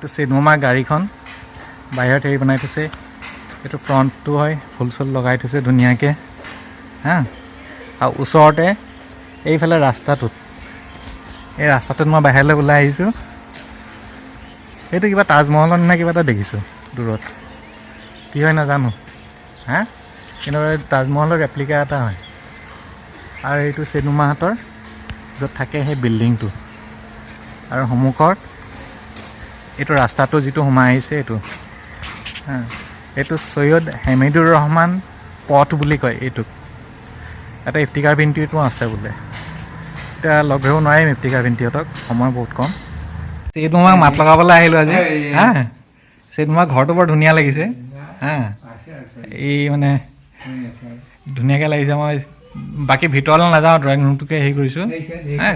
এইটো চিনেমা গাড়ীখন বাহিৰত হেৰি বনাই থৈছে এইটো ফ্ৰণ্টটো হয় ফুল চুল লগাই থৈছে ধুনীয়াকৈ হা আৰু ওচৰতে এইফালে ৰাস্তাটোত এই ৰাস্তাটোত মই বাহিৰলৈ ওলাই আহিছোঁ এইটো কিবা তাজমহলৰ নিচিনা কিবা এটা দেখিছোঁ দূৰত কি হয় নাজানো হা কিন্তু তাজমহলৰ ৰেপ্লিকা এটা হয় আৰু এইটো চেনুমাহঁতৰ য'ত থাকে সেই বিল্ডিংটো আৰু সন্মুখত এইটো ৰাস্তাটো যিটো সোমাই আহিছে এইটো হা এইটো সৈয়দ হেমিদুৰ ৰহমান পথ বুলি কয় এইটোক এটা ইফতিকাৰ পিণ্টিটো আছে বোলে এতিয়া লগ ধৰিব নোৱাৰিম ইফতিকাৰ পিণ্টিহঁতক সময় বহুত কম চেনুমাক মাত লগাবলৈ আহিলোঁ আজি হা চেনুমাক ঘৰটো বৰ ধুনীয়া লাগিছে হা এই মানে ধুনীয়াকৈ লাগিছে মই বাকী ভিতৰলৈ নাযাওঁ ড্ৰয়িং ৰুমটোকে হেৰি কৰিছোঁ হা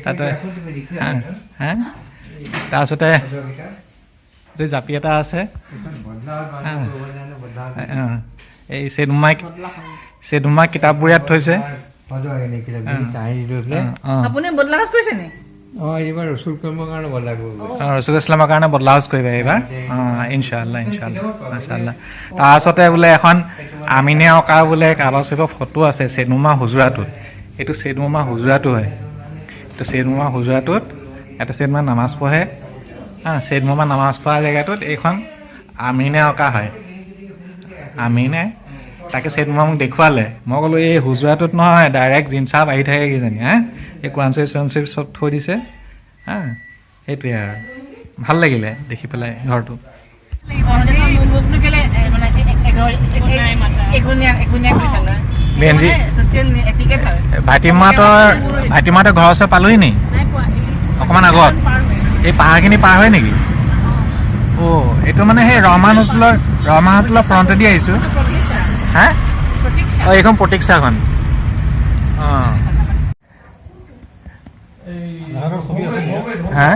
তাতে হা তাৰপিছতে জাপি এটা আছে এই চেনুমা কিতাপবোৰ ইয়াত থৈছে ৰচুল ইছলামৰ কাৰণে বদলা হাউচ কৰিবা এইবাৰ ইনশাআল্লাহ মাছাআল্লাহ তাৰপিছতে বোলে এখন আমিনে অঁকা বোলে কাগজ পেপাৰ ফটো আছে চেনুমা হুজুৰাটোত এইটো চেনুমা হুজুৰাটো হয় এইটো চেনুমা হুজুৰাটোত এটা চেনুমা নামাজ পঢ়ে চেনুমা নামাজ পঢ়া জেগাটোত এইখন আমিনে অঁকা হয় আমিনে তাকে চেনুমা মোক দেখুৱালে মই ক'লোঁ এই হুজুৰাটোত নহয় ডাইৰেক্ট জিনচাপ আহি থাকে কিজানি হা এই কোৱানচিপ চোৱানচিপ চব থৈ দিছে হা সেইটোৱে আৰু ভাল লাগিলে দেখি পেলাই ঘৰটো বেঞ্জি ভাইটিমাহঁতৰ ঘৰৰ ওচৰত পালোহি নি অকণমান আগত এই পাহাৰখিনি পাৰ হয় নেকি এইটো মানে সেই ৰহমান হোটেলৰ ফ্ৰণ্টেদি আহিছোঁ হা এইখন প্ৰতীক্ষাখন হা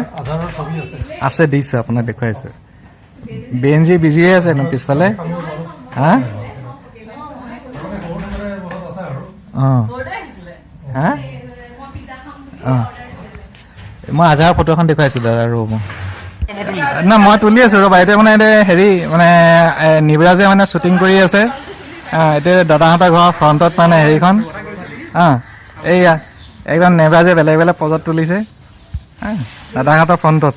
আছে দিছোঁ আপোনাক দেখুৱাইছোঁ বেঞ্জি বিজিয়ে আছে একদম পিছফালে হা হা মই আজহাৰৰ ফটো এখন দেখুৱাইছোঁ দাদা ৰ'ব না মই তুলি আছোঁ ৰ'বা এতিয়া মানে হেৰি মানে নিবৰাজে মানে শ্বুটিং কৰি আছে এতিয়া দাদাহঁতৰ ঘৰৰ ফ্ৰণ্টত মানে হেৰিখন এইয়া একদম নেবৰাজে বেলেগ বেলেগ পজত তুলিছে দাদাহঁতৰ ফ্ৰণ্টত